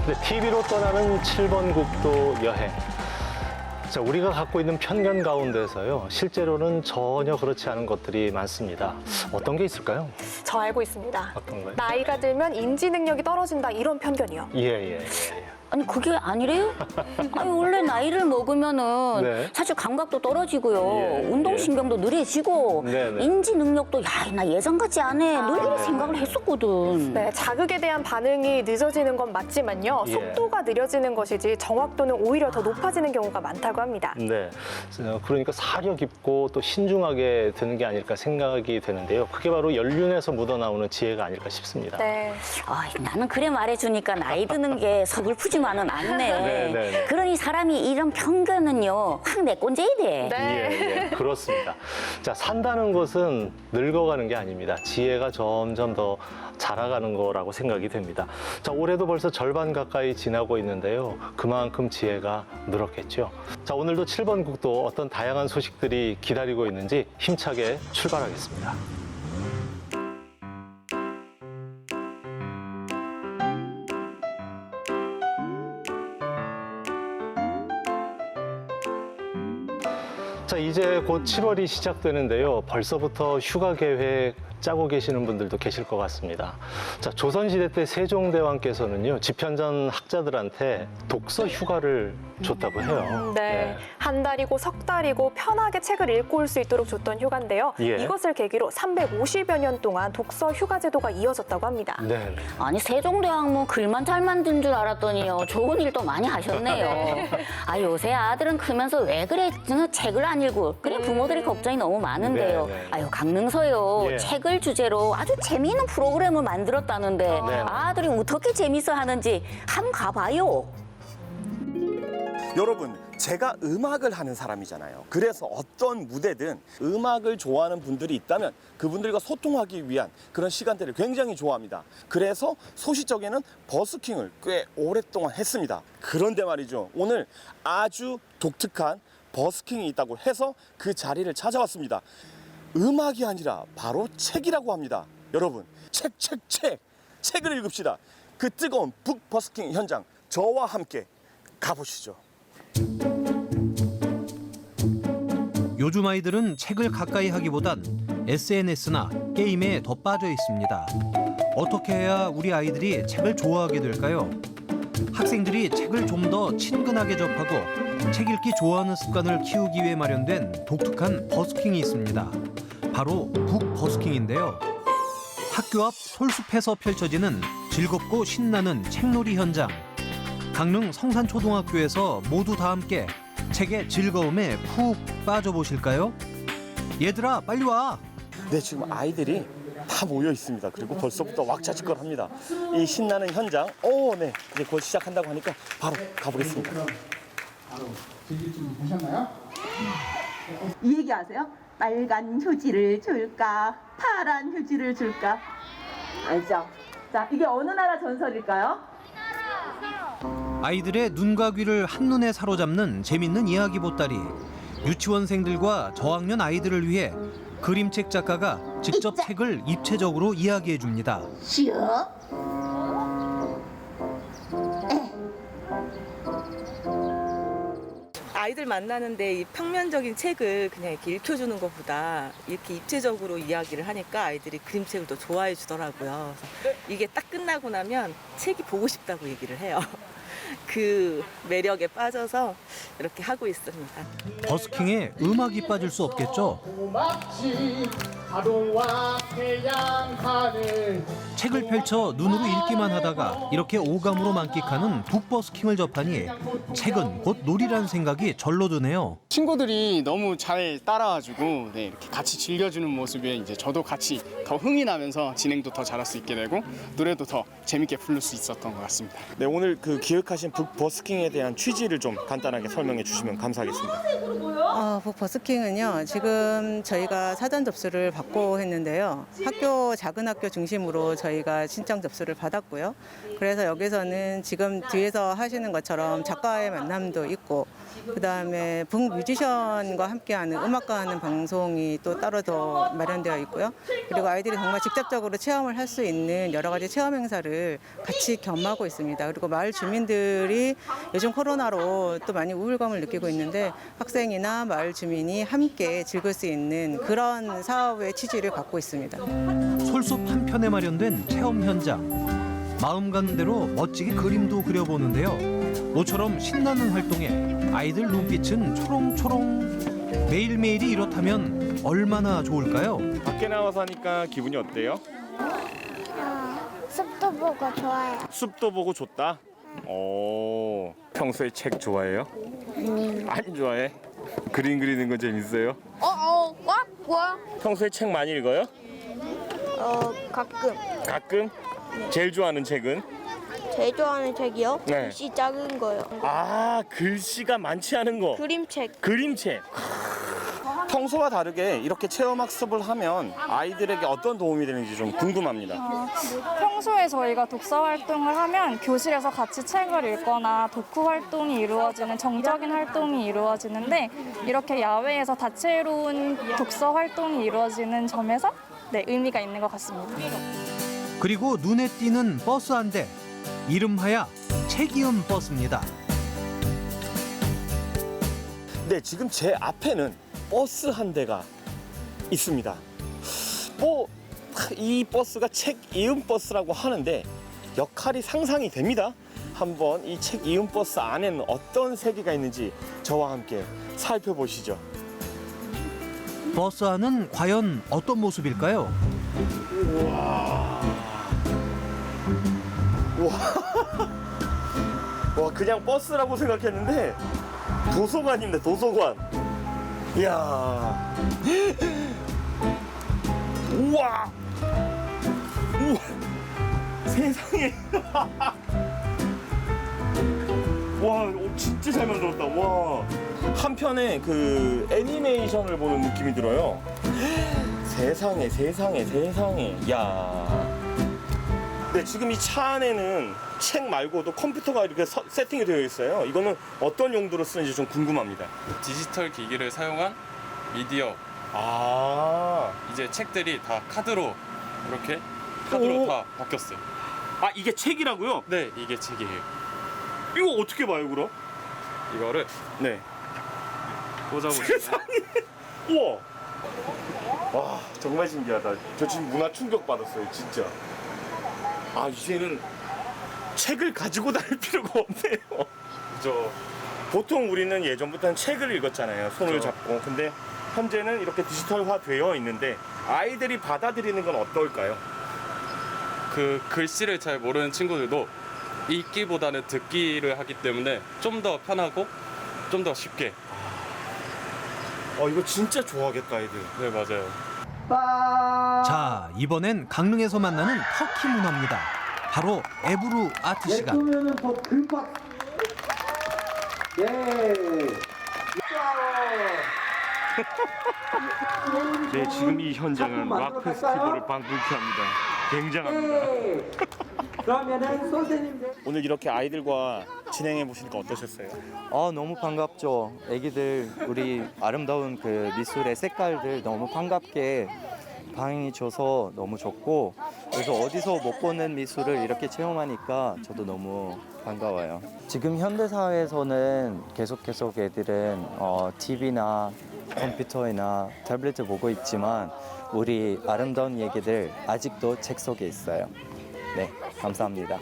네, TV로 떠나는 7번 국도 여행. 자, 우리가 갖고 있는 편견 가운데서요, 실제로는 전혀 그렇지 않은 것들이 많습니다. 어떤 게 있을까요? 저 알고 있습니다. 어떤 거요? 나이가 들면 인지 능력이 떨어진다 이런 편견이요. 예. 아니 그게 아니래요? 아니 원래 나이를 먹으면은 네. 사실 감각도 떨어지고요. 예, 운동신경도 느려지고 네네. 인지 능력도 야 나 예전 같지 않아. 늘 이런 네. 생각을 했었거든. 네, 자극에 대한 반응이 늦어지는 건 맞지만요. 예. 속도가 느려지는 것이지 정확도는 오히려 더 높아지는 경우가 많다고 합니다. 네. 그러니까 사려 깊고 또 신중하게 드는 게 아닐까 생각이 되는데요. 그게 바로 연륜에서 묻어나오는 지혜가 아닐까 싶습니다. 네. 나는 그래 말해주니까 나이 드는 게 서글프지만은 않네. 네. 그러니 사람이 이런 편견은요 확 내꼰져야 돼. 네. 예, 그렇습니다. 자, 산다는 것은 늙어가는 게 아닙니다. 지혜가 점점 더 자라가는 거라고 생각이 됩니다. 자, 올해도 벌써 절반 가까이 지나고 있는데요. 그만큼 지혜가 늘었겠죠. 자, 오늘도 7번 국도 어떤 다양한 소식들이 기다리고 있는지 힘차게 출발하겠습니다. 자, 이제 곧 7월이 시작되는데요. 벌써부터 휴가 계획 짜고 계시는 분들도 계실 것 같습니다. 자, 조선시대 때 세종대왕께서는요, 집현전 학자들한테 독서 휴가를 줬다고 해요. 네. 한 달이고 석 달이고 편하게 책을 읽고 올 수 있도록 줬던 휴가인데요. 예. 이것을 계기로 350여 년 동안 독서 휴가 제도가 이어졌다고 합니다. 네. 아니 세종대왕 뭐 글만 잘 만든 줄 알았더니요 좋은 일도 많이 하셨네요. 요새 아들은 크면서 왜 그래 책을 안 읽고 그래 부모들이 걱정이 너무 많은데요. 네. 강릉서요 예. 책을 주제로 아주 재미있는 프로그램을 만들었다는데 네. 아들이 어떻게 재밌어 하는지 한번 가봐요. 여러분, 제가 음악을 하는 사람이잖아요. 그래서 어떤 무대든 음악을 좋아하는 분들이 있다면 그분들과 소통하기 위한 그런 시간대를 굉장히 좋아합니다. 그래서 소시적에는 버스킹을 꽤 오랫동안 했습니다. 그런데 말이죠, 오늘 아주 독특한 버스킹이 있다고 해서 그 자리를 찾아왔습니다. 음악이 아니라 바로 책이라고 합니다. 여러분, 책을 읽읍시다. 그 뜨거운 북버스킹 현장, 저와 함께 가보시죠. 요즘 아이들은 책을 가까이 하기보단 SNS나 게임에 더 빠져 있습니다. 어떻게 해야 우리 아이들이 책을 좋아하게 될까요? 학생들이 책을 좀 더 친근하게 접하고 책 읽기 좋아하는 습관을 키우기 위해 마련된 독특한 버스킹이 있습니다. 바로 북버스킹인데요. 학교 앞 솔숲에서 펼쳐지는 즐겁고 신나는 책놀이 현장. 강릉 성산초등학교에서 모두 다 함께 책의 즐거움에 푹 빠져보실까요? 얘들아 빨리 와! 네, 지금 아이들이 다 모여 있습니다. 그리고 벌써부터 왁자지껄합니다. 이 신나는 현장, 네, 이제 곧 시작한다고 하니까 바로 가보겠습니다. 바로 즐길 준비 되셨나요? 이 얘기 아세요? 빨간 휴지를 줄까? 파란 휴지를 줄까? 알죠? 자, 이게 어느 나라 전설일까요? 아이들의 눈과 귀를 한눈에 사로잡는 재밌는 이야기 보따리. 유치원생들과 저학년 아이들을 위해 그림책 작가가 직접 책을 입체적으로 이야기해 줍니다. 쉬어. 아이들 만나는데 이 평면적인 책을 그냥 이렇게 읽혀주는 것보다 이렇게 입체적으로 이야기를 하니까 아이들이 그림책을 더 좋아해 주더라고요. 그래서 이게 딱 끝나고 나면 책이 보고 싶다고 얘기를 해요. 그 매력에 빠져서 이렇게 하고 있습니다. 버스킹에 음악이 빠질 수 없겠죠. 고맙지 파도와 태양 하늘. 책을 펼쳐 눈으로 읽기만 하다가 이렇게 오감으로 만끽하는 북버스킹을 접하니 책은 곧 놀이라는 생각이 절로 드네요. 친구들이 너무 잘 따라와주고 이렇게 같이 즐겨주는 모습에 이제 저도 같이 더 흥이 나면서 진행도 더 잘할 수 있게 되고 노래도 더 재밌게 부를 수 있었던 것 같습니다. 네, 오늘 그 기획하신 북버스킹에 대한 취지를 좀 간단하게 설명해 주시면 감사하겠습니다. 북버스킹은요, 지금 저희가 사전 접수를 받고 했는데요. 작은 학교 중심으로 저희가 신청 접수를 받았고요. 그래서 여기서는 지금 뒤에서 하시는 것처럼 작가의 만남도 있고, 그다음에 북 뮤지션과 함께하는 음악과 하는 방송이 또 따로 더 마련되어 있고요. 그리고 아이들이 정말 직접적으로 체험을 할 수 있는 여러 가지 체험 행사를 같이 겸하고 있습니다. 그리고 마을 주민들이 요즘 코로나로 또 많이 우울감을 느끼고 있는데 학생이나 마을 주민이 함께 즐길 수 있는 그런 사업의 취지를 갖고 있습니다. 솔숲 한편에 마련된 체험 현장. 마음 가는 대로 멋지게 그림도 그려보는데요. 모처럼 신나는 활동에 아이들 눈빛은 초롱초롱. 매일매일이 이렇다면 얼마나 좋을까요? 밖에 나와서 하니까 기분이 어때요? 숲도 보고 좋아요. 숲도 보고 좋다. 평소에 책 좋아해요? 안 좋아해? 그림 그리는 거 재밌어요? 뭐야? 평소에 책 많이 읽어요? 가끔. 가끔? 제일 좋아하는 책은? 제일 좋아하는 책이요? 네. 글씨 작은 거요. 아, 글씨가 많지 않은 거. 그림책. 그림책. 평소와 다르게 이렇게 체험학습을 하면 아이들에게 어떤 도움이 되는지 좀 궁금합니다. 평소에 저희가 독서 활동을 하면 교실에서 같이 책을 읽거나 독후 활동이 이루어지는 정적인 활동이 이루어지는데, 이렇게 야외에서 다채로운 독서 활동이 이루어지는 점에서 의미가 있는 것 같습니다. 그리고 눈에 띄는 버스 한 대. 이름하야 책이음 버스입니다. 네, 지금 제 앞에는 버스 한 대가 있습니다. 이 버스가 책 이음 버스라고 하는데 역할이 상상이 됩니다. 한번 이 책 이음 버스 안에는 어떤 세계가 있는지 저와 함께 살펴보시죠. 버스 안은 과연 어떤 모습일까요? 와, 그냥 버스라고 생각했는데 도서관입니다. 도서관. 이야. 우와. 세상에. 와, 진짜 잘 만들었다. 와. 한편에 그 애니메이션을 보는 느낌이 들어요. 세상에. 야. 네, 지금 이 차 안에는 책 말고도 컴퓨터가 이렇게 세팅이 되어 있어요. 이거는 어떤 용도로 쓰는지 좀 궁금합니다. 디지털 기기를 사용한 미디어. 이제 책들이 다 카드로 이렇게 카드로 다 바뀌었어요. 이게 책이라고요? 네, 이게 책이에요. 이거 어떻게 봐요, 그럼? 이거를 네. 꽂아보시면 우와. 와, 정말 신기하다. 저 지금 문화 충격 받았어요, 진짜. 이제는 책을 가지고 다닐 필요가 없네요. 보통 우리는 예전부터는 책을 읽었잖아요. 손을 잡고. 근데 현재는 이렇게 디지털화 되어 있는데 아이들이 받아들이는 건 어떨까요? 그 글씨를 잘 모르는 친구들도 읽기보다는 듣기를 하기 때문에 좀 더 편하고 좀 더 쉽게. 이거 진짜 좋아하겠다, 아이들. 네, 맞아요. 자, 이번엔 강릉에서 만나는 터키 문화입니다. 바로 에브루 아트 시간. 네, 지금 이 현장은 락 페스티벌을 방불케 합니다. 굉장합니다. 그러면은 선생님들 오늘 이렇게 아이들과 진행해 보시니까 어떠셨어요? 너무 반갑죠. 애기들 우리 아름다운 그 미술의 색깔들 너무 반갑게 반응해줘서 너무 좋고, 그래서 어디서 못 보는 미술을 이렇게 체험하니까 저도 너무 반가워요. 지금 현대 사회에서는 계속 애들은 TV나 컴퓨터나 태블릿을 보고 있지만 우리 아름다운 얘기들 아직도 책 속에 있어요. 네, 감사합니다.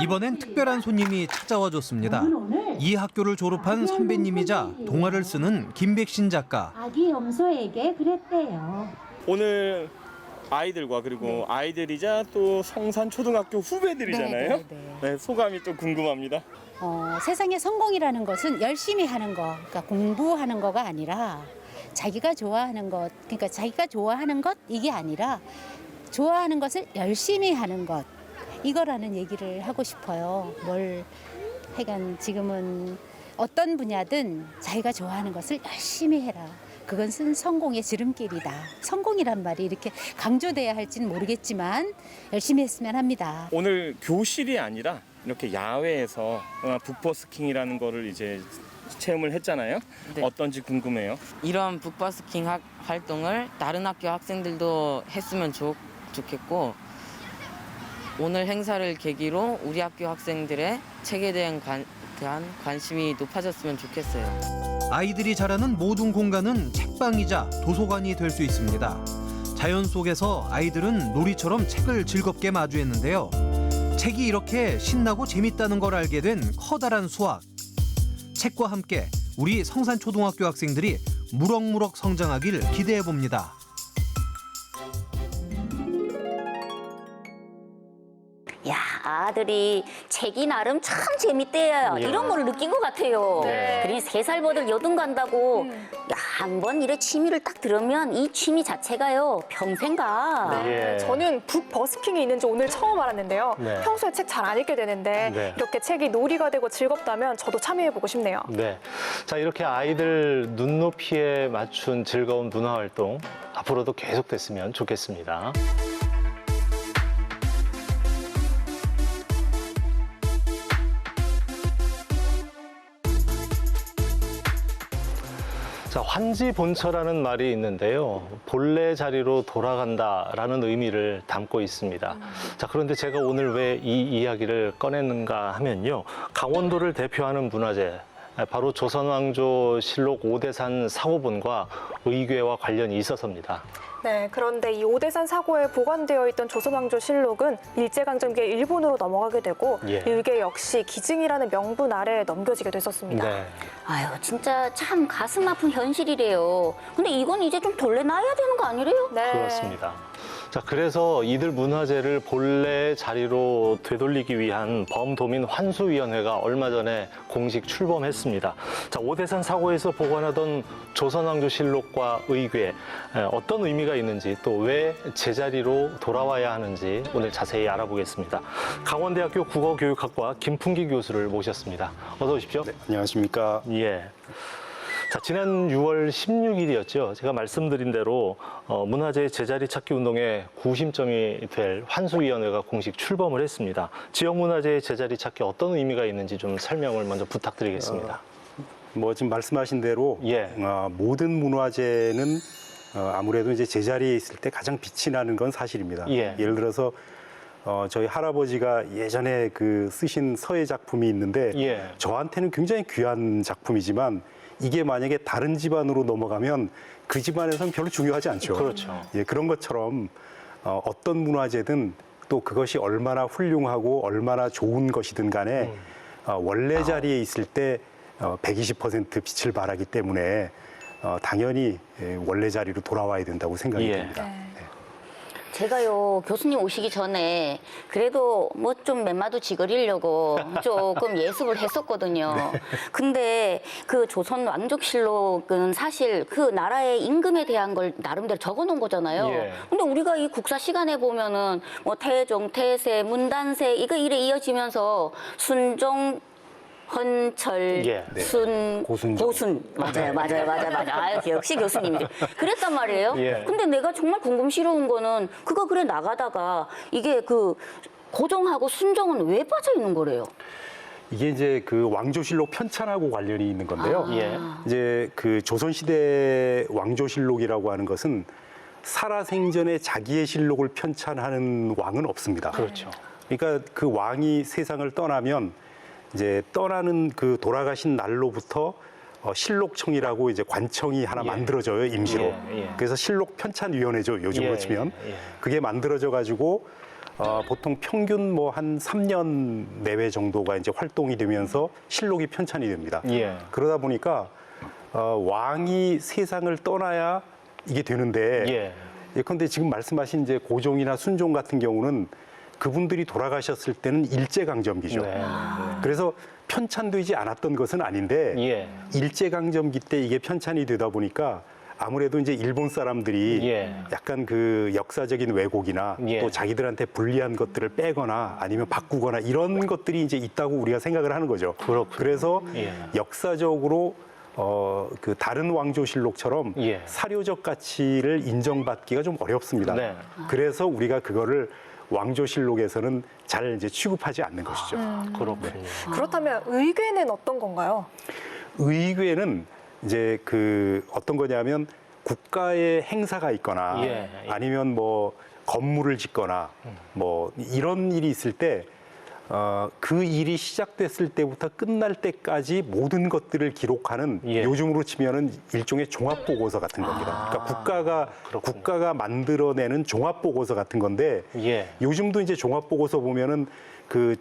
이번엔 특별한 손님이 찾아와 줬습니다. 이 학교를 졸업한 선배님이자 동화를 쓰는 김백신 작가. 아기 염소에게 그랬대요. 오늘 아이들과 그리고 아이들이자 또 성산초등학교 후배들이잖아요. 네, 소감이 좀 궁금합니다. 세상에 성공이라는 것은 열심히 하는 거, 그러니까 공부하는 거가 아니라 자기가 좋아하는 것, 그러니까 자기가 좋아하는 것 이게 아니라 좋아하는 것을 열심히 하는 것, 이거라는 얘기를 하고 싶어요. 하여간 지금은 어떤 분야든 자기가 좋아하는 것을 열심히 해라. 그것은 성공의 지름길이다. 성공이란 말이 이렇게 강조돼야 할지는 모르겠지만 열심히 했으면 합니다. 오늘 교실이 아니라 이렇게 야외에서 북버스킹이라는 거를 이제 체험을 했잖아요. 네. 어떤지 궁금해요. 이런 북버스킹 활동을 다른 학교 학생들도 했으면 좋겠고 오늘 행사를 계기로 우리 학교 학생들의 책에 대한 관심이 높아졌으면 좋겠어요. 아이들이 자라는 모든 공간은 책방이자 도서관이 될 수 있습니다. 자연 속에서 아이들은 놀이처럼 책을 즐겁게 마주했는데요. 책이 이렇게 신나고 재밌다는 걸 알게 된 커다란 수학. 책과 함께 우리 성산초등학교 학생들이 무럭무럭 성장하길 기대해 봅니다. 야, 아들이 책이 나름 참 재밌대요. 예. 이런 걸 느낀 것 같아요. 네. 그러니 3살보들 여든 간다고 야, 한번 이래 취미를 딱 들으면 이 취미 자체가요 평생 가. 예. 저는 북버스킹이 있는지 오늘 처음 알았는데요. 네. 평소에 책 잘 안 읽게 되는데 네. 이렇게 책이 놀이가 되고 즐겁다면 저도 참여해보고 싶네요. 네. 자, 이렇게 아이들 눈높이에 맞춘 즐거운 문화활동 앞으로도 계속됐으면 좋겠습니다. 자, 환지본처라는 말이 있는데요. 본래 자리로 돌아간다라는 의미를 담고 있습니다. 자, 그런데 제가 오늘 왜 이 이야기를 꺼냈는가 하면요. 강원도를 대표하는 문화재, 바로 조선왕조실록 오대산 사고본과 의궤와 관련이 있어서입니다. 네, 그런데 이 오대산 사고에 보관되어 있던 조선왕조실록은 일제강점기에 일본으로 넘어가게 되고 예. 의궤 역시 기증이라는 명분 아래 넘겨지게 됐었습니다. 네. 아유, 진짜 참 가슴 아픈 현실이래요. 근데 이건 이제 좀 돌려놔야 되는 거 아니래요? 네. 그렇습니다. 자, 그래서 이들 문화재를 본래 자리로 되돌리기 위한 범도민 환수위원회가 얼마 전에 공식 출범했습니다. 자, 오대산 사고에서 보관하던 조선왕조실록과 의궤, 어떤 의미가 있는지 또 왜 제자리로 돌아와야 하는지 오늘 자세히 알아보겠습니다. 강원대학교 국어교육학과 김풍기 교수를 모셨습니다. 어서 오십시오. 네, 안녕하십니까. 예. 자, 지난 6월 16일이었죠. 제가 말씀드린 대로 문화재 제자리 찾기 운동의 구심점이 될 환수위원회가 공식 출범을 했습니다. 지역문화재의 제자리 찾기 어떤 의미가 있는지 좀 설명을 먼저 부탁드리겠습니다. 뭐 지금 말씀하신 대로 예. 모든 문화재는 아무래도 이제 제자리에 있을 때 가장 빛이 나는 건 사실입니다. 예. 예를 들어서 저희 할아버지가 예전에 그 쓰신 서예 작품이 있는데 예. 저한테는 굉장히 귀한 작품이지만 이게 만약에 다른 집안으로 넘어가면 그 집안에서는 별로 중요하지 않죠. 그렇죠. 예, 그런 것처럼 어떤 문화재든 또 그것이 얼마나 훌륭하고 얼마나 좋은 것이든 간에 원래 자리에 있을 때 120% 빛을 발하기 때문에 당연히 원래 자리로 돌아와야 된다고 생각이 예. 됩니다. 제가요, 교수님 오시기 전에 그래도 뭐 좀 몇 지거리려고 조금 예습을 했었거든요. 근데 그 조선 왕족실록은 사실 그 나라의 임금에 대한 걸 나름대로 적어 놓은 거잖아요. 예. 근데 우리가 이 국사 시간에 보면은 뭐 태종, 태세, 문단세 이거 이래 이어지면서 순종, 헌철, 예. 네. 고순. 맞아요. 아유, 역시 교수님이 그랬단 말이에요. 예. 근데 내가 정말 궁금스러운 거는 그거 그래 나가다가 이게 그 고종하고 순종은 왜 빠져 있는 거래요? 이게 이제 그 왕조실록 편찬하고 관련이 있는 건데요. 예. 이제 그 조선시대 왕조실록이라고 하는 것은 살아생전에 자기의 실록을 편찬하는 왕은 없습니다. 그렇죠. 그러니까 그 왕이 세상을 떠나면 이제 떠나는 그 돌아가신 날로부터 실록청이라고 이제 관청이 하나 예. 만들어져요, 임시로. 예. 그래서 실록 편찬위원회죠, 요즘으로 예, 치면. 예. 그게 만들어져 가지고 보통 평균 뭐 한 3년 내외 정도가 이제 활동이 되면서 실록이 편찬이 됩니다. 예. 그러다 보니까 왕이 세상을 떠나야 이게 되는데 예. 예컨대 지금 말씀하신 이제 고종이나 순종 같은 경우는 그분들이 돌아가셨을 때는 일제강점기죠. 네. 그래서 편찬되지 않았던 것은 아닌데 예. 일제강점기 때 이게 편찬이 되다 보니까 아무래도 이제 일본 사람들이 예. 약간 그 역사적인 왜곡이나 예. 또 자기들한테 불리한 것들을 빼거나 아니면 바꾸거나 이런 것들이 이제 있다고 우리가 생각을 하는 거죠. 그렇군요. 그래서 예. 역사적으로 그 다른 왕조실록처럼 예. 사료적 가치를 인정받기가 좀 어렵습니다. 네. 그래서 우리가 그거를 왕조실록에서는 잘 이제 취급하지 않는 것이죠. 그렇군요. 그렇다면 의궤는 어떤 건가요? 의궤는 이제 그 어떤 거냐면 국가의 행사가 있거나 예. 아니면 뭐 건물을 짓거나 뭐 이런 일이 있을 때 그 일이 시작됐을 때부터 끝날 때까지 모든 것들을 기록하는 예. 요즘으로 치면은 일종의 종합 보고서 같은 겁니다. 그러니까 국가가 만들어내는 종합 보고서 같은 건데 예. 요즘도 이제 종합 보고서 보면은 그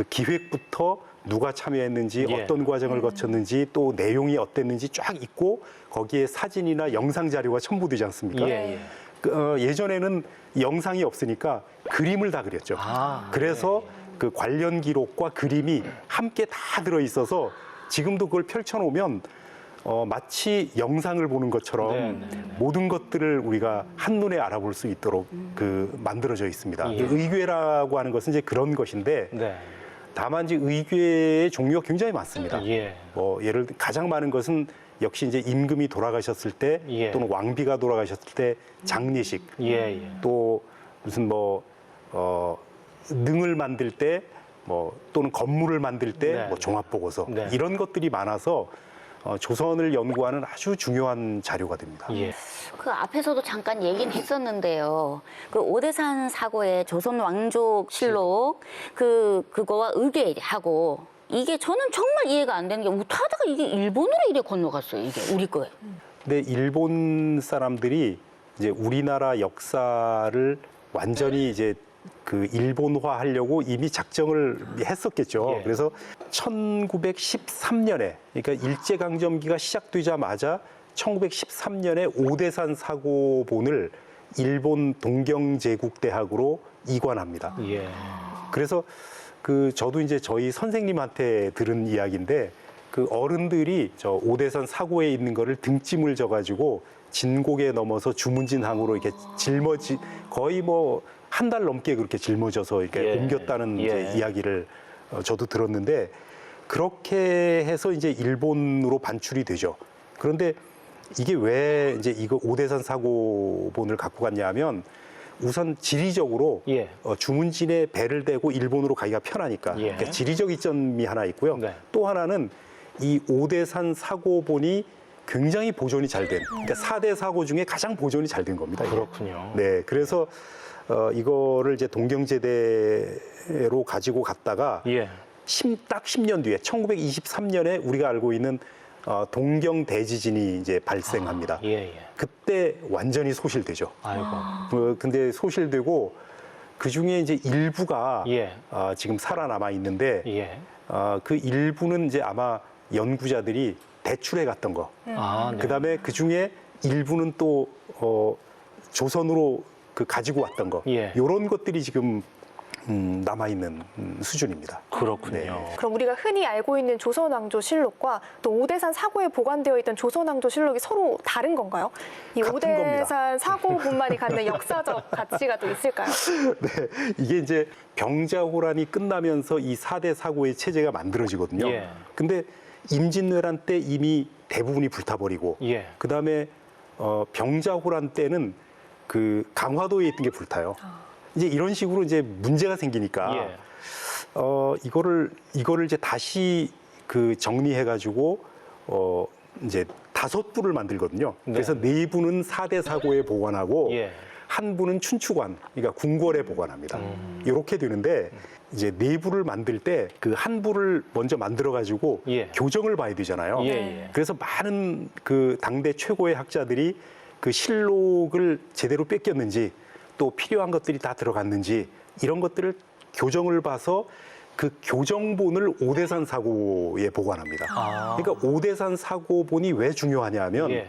기획부터 누가 참여했는지 예. 어떤 과정을 거쳤는지 또 내용이 어땠는지 쫙 있고 거기에 사진이나 영상 자료가 첨부되지 않습니까? 예, 예전에는 영상이 없으니까 그림을 다 그렸죠. 그래서 그 관련 기록과 그림이 함께 다 들어 있어서 지금도 그걸 펼쳐놓으면 마치 영상을 보는 것처럼 모든 것들을 우리가 한눈에 알아볼 수 있도록 그 만들어져 있습니다. 예. 의궤라고 하는 것은 이제 그런 것인데 네. 다만 이제 의궤의 종류가 굉장히 많습니다. 예. 뭐 예를 들어 가장 많은 것은 역시 이제 임금이 돌아가셨을 때 예. 또는 왕비가 돌아가셨을 때 장례식 예. 또 무슨 뭐 능을 만들 때 뭐 또는 건물을 만들 때 네. 뭐 종합 보고서 네. 이런 것들이 많아서 조선을 연구하는 아주 중요한 자료가 됩니다. 예. 그 앞에서도 잠깐 얘기는 했었는데요. 그 오대산 사고의 조선 왕족실록 그거와 의궤하고 이게 저는 정말 이해가 안 되는 게 못하다가 이게 일본으로 이래 건너갔어요. 이게 우리 거에. 근데 일본 사람들이 이제 우리나라 역사를 완전히 이제 그 일본화 하려고 이미 작정을 했었겠죠. 예. 그래서 1913년에 그러니까 일제강점기가 시작되자마자 1913년에 오대산 사고본을 일본 동경제국대학으로 이관합니다. 예. 그래서 그 저도 이제 저희 선생님한테 들은 이야기인데 그 어른들이 저 오대산 사고에 있는 거를 등짐을 져가지고 진곡에 넘어서 주문진항으로 이렇게 짊어지 거의 뭐 한 달 넘게 그렇게 짊어져서 이렇게 예. 옮겼다는 예. 이제 이야기를 저도 들었는데 그렇게 해서 이제 일본으로 반출이 되죠. 그런데 이게 왜 이제 이거 오대산 사고본을 갖고 갔냐면 우선 지리적으로 예. 주문진에 배를 대고 일본으로 가기가 편하니까 예. 그러니까 지리적 이점이 하나 있고요. 네. 또 하나는 이 오대산 사고본이 굉장히 보존이 잘 된, 그러니까 4대 사고 중에 가장 보존이 잘 된 겁니다. 이게. 그렇군요. 네, 그래서 이거를 이제 동경제대로 가지고 갔다가 예. 딱 10년 뒤에 1923년에 우리가 알고 있는 동경 대지진이 이제 발생합니다. 예. 그때 완전히 소실되죠. 아이고. 근데 소실되고 그 중에 이제 일부가 예. 지금 살아남아 있는데 예. 그 일부는 이제 아마 연구자들이 대출해 갔던 거. 아, 네. 그다음에 그 중에 일부는 또 조선으로 그 가지고 왔던 거. 예. 이런 것들이 지금 남아 있는 수준입니다. 그렇군요. 네. 그럼 우리가 흔히 알고 있는 조선왕조실록과 또 오대산 사고에 보관되어 있던 조선왕조실록이 서로 다른 건가요? 이 같은 오대산 사고본만이 갖는 역사적 가치가 또 있을까요? 네, 이게 이제 병자호란이 끝나면서 이 4대 사고의 체제가 만들어지거든요. 예. 근데 임진왜란 때 이미 대부분이 불타버리고, 예. 그 다음에 병자호란 때는 그 강화도에 있던 게 불타요. 이제 이런 식으로 이제 문제가 생기니까 예. 이거를 이제 다시 그 정리해가지고 이제 5부를 만들거든요. 네. 그래서 4부는 4대 사고에 보관하고 예. 한 부는 춘추관, 그러니까 궁궐에 보관합니다. 이렇게 되는데 이제 4부를 만들 때 그 한 부를 먼저 만들어가지고 예. 교정을 봐야 되잖아요. 예. 그래서 많은 그 당대 최고의 학자들이 그 실록을 제대로 뺏겼는지 또 필요한 것들이 다 들어갔는지 이런 것들을 교정을 봐서 그 교정본을 오대산 사고에 보관합니다. 그러니까 오대산 사고본이 왜 중요하냐면 예.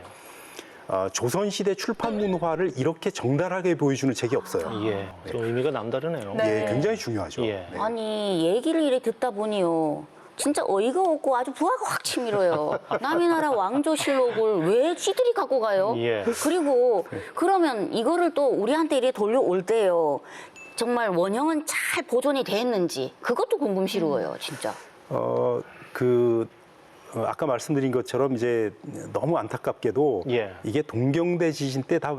조선시대 출판 문화를 이렇게 정달하게 보여주는 책이 없어요. 예. 좀 의미가 남다르네요. 예, 굉장히 중요하죠. 예. 네. 아니 얘기를 이래 듣다 보니요. 진짜 어이가 없고 아주 부하가 확 치밀어요. 남의 나라 왕조실록을 왜 쥐들이 갖고 가요? 예. 그리고 그러면 이거를 또 우리한테 이래 돌려올 때요. 정말 원형은 잘 보존이 됐는지 그것도 궁금스러워요, 진짜. 아까 말씀드린 것처럼 이제 너무 안타깝게도 예. 이게 동경대 지진 때 다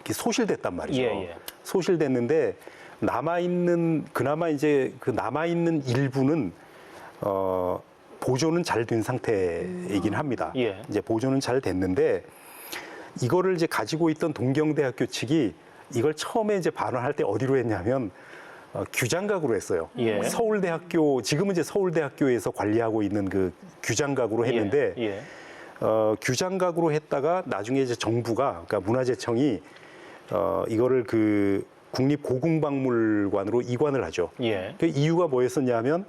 소실됐단 말이죠. 예. 소실됐는데 그나마 이제 그 남아있는 일부는 보존은 잘 된 상태이긴 합니다. 예. 이제 보존은 잘 됐는데 이거를 이제 가지고 있던 동경대학교 측이 이걸 처음에 이제 반환할 때 어디로 했냐면 규장각으로 했어요. 예. 서울대학교, 지금은 이제 서울대학교에서 관리하고 있는 그 규장각으로 했는데 예. 규장각으로 했다가 나중에 이제 정부가, 그러니까 문화재청이 이거를 그 국립고궁박물관으로 이관을 하죠. 예. 그 이유가 뭐였었냐면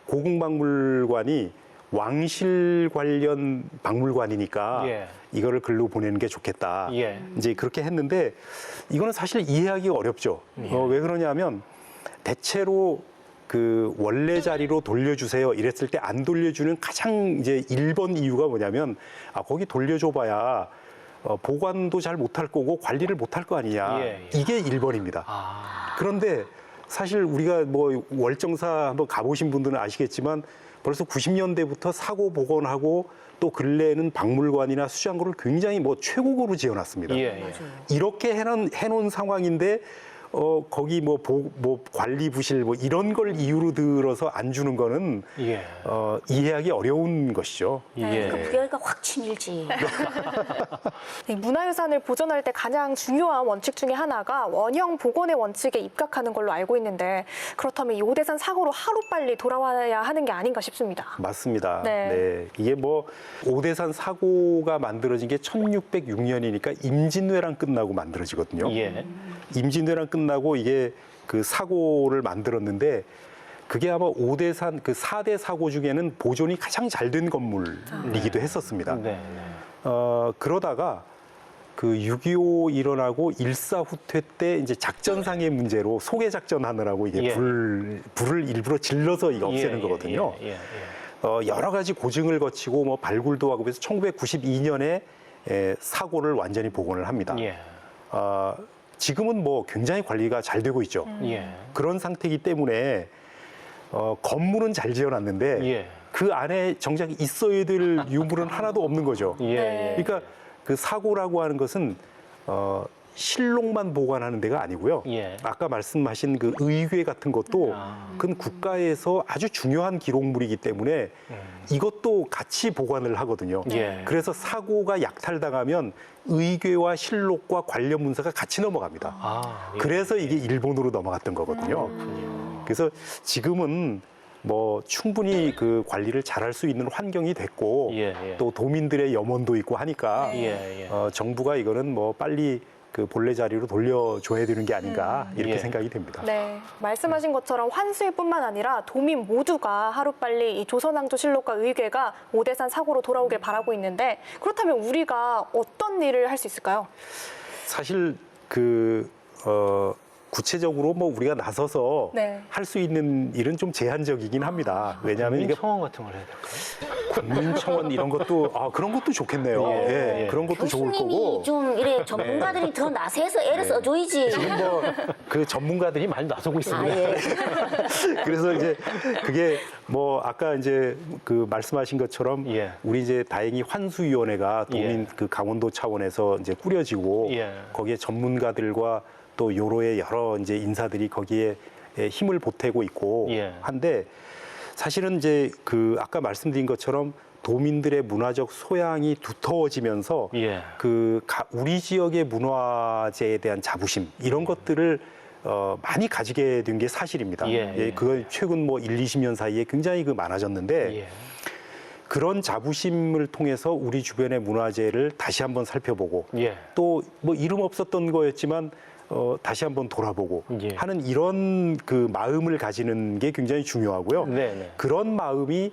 고궁박물관이 왕실 관련 박물관이니까 예. 이거를 글로 보내는 게 좋겠다. 예. 이제 그렇게 했는데 이거는 사실 이해하기가 어렵죠. 왜 그러냐면 대체로 그 원래 자리로 돌려주세요 이랬을 때 안 돌려주는 가장 이제 1번 이유가 뭐냐면 거기 돌려줘봐야 보관도 잘 못할 거고 관리를 못할 거 아니냐. 이게 1번입니다. 그런데 사실 우리가 뭐 월정사 한번 가보신 분들은 아시겠지만 벌써 90년대부터 사고 복원하고 또 근래에는 박물관이나 수장고를 굉장히 뭐 최고급으로 지어놨습니다. 이렇게 해놓은 상황인데 거기 뭐 관리 부실 뭐 이런 걸 이유로 들어서 안 주는 거는 이해하기 어려운 것이죠. 부여가 확 치밀지. 이 문화유산을 보존할 때 가장 중요한 원칙 중에 하나가 원형 복원의 원칙에 입각하는 걸로 알고 있는데 그렇다면 이 오대산 사고로 하루빨리 돌아와야 하는 게 아닌가 싶습니다. 맞습니다. 네. 네. 이게 뭐 오대산 사고가 만들어진 게 1606년이니까 임진왜란 끝나고 만들어지거든요. 임진왜란 끝나고 이게 그 사고를 만들었는데 그게 아마 오대산 그 4대 사고 중에는 보존이 가장 잘 된 건물이기도 했었습니다. 그러다가 그 6.25 일어나고 일사후퇴 때 이제 작전상의 문제로 소개 작전하느라고 이게 불을 일부러 질러서 이거 없애는 거거든요. 여러 가지 고증을 거치고 뭐 발굴도 하고 그래서 1992년에 사고를 완전히 복원을 합니다. 지금은 뭐 굉장히 관리가 잘 되고 있죠. 그런 상태이기 때문에 건물은 잘 지어놨는데 그 안에 정작 있어야 될 유물은 하나도 없는 거죠. 그러니까 그 사고라고 하는 것은 실록만 보관하는 데가 아니고요. 아까 말씀하신 그 의궤 같은 것도 그건 국가에서 아주 중요한 기록물이기 때문에 이것도 같이 보관을 하거든요. 그래서 사고가 약탈당하면 의궤와 실록과 관련 문서가 같이 넘어갑니다. 그래서 이게 일본으로 넘어갔던 거거든요. 그래서 지금은 뭐 충분히 그 관리를 잘할 수 있는 환경이 됐고 또 도민들의 염원도 있고 하니까 정부가 이거는 뭐 빨리 그 본래 자리로 돌려줘야 되는 게 아닌가 이렇게 생각이 됩니다. 네, 말씀하신 것처럼 환수일뿐만 아니라 도민 모두가 하루빨리 이 조선왕조실록과 의궤가 오대산 사고로 돌아오길 바라고 있는데 그렇다면 우리가 어떤 일을 할 수 있을까요? 사실 구체적으로 뭐 우리가 나서서 할 수 있는 일은 좀 제한적이긴 합니다. 왜냐하면 이게 청원 같은 걸 해야 될까요? 국민청원 이런 것도 그런 것도 좋겠네요. 그런 것도 좋을 거고. 교수님이 좀 이래 전문가들이 더 나서서 애를 써줘야지. 지금 뭐 그 전문가들이 많이 나서고 있습니다. 그래서 이제 그게 뭐 아까 이제 그 말씀하신 것처럼 우리 이제 다행히 환수위원회가 도민 그 강원도 차원에서 이제 꾸려지고 거기에 전문가들과 또 요로의 여러 이제 인사들이 거기에 힘을 보태고 있고 한데 사실은 이제 그 아까 말씀드린 것처럼 도민들의 문화적 소양이 두터워지면서 우리 지역의 문화재에 대한 자부심 이런 것들을 많이 가지게 된 게 사실입니다. 그건 최근 뭐 1, 20년 사이에 굉장히 많아졌는데 그런 자부심을 통해서 우리 주변의 문화재를 다시 한번 살펴보고 또 뭐 이름 없었던 거였지만 다시 한번 돌아보고 하는 이런 그 마음을 가지는 게 굉장히 중요하고요. 그런 마음이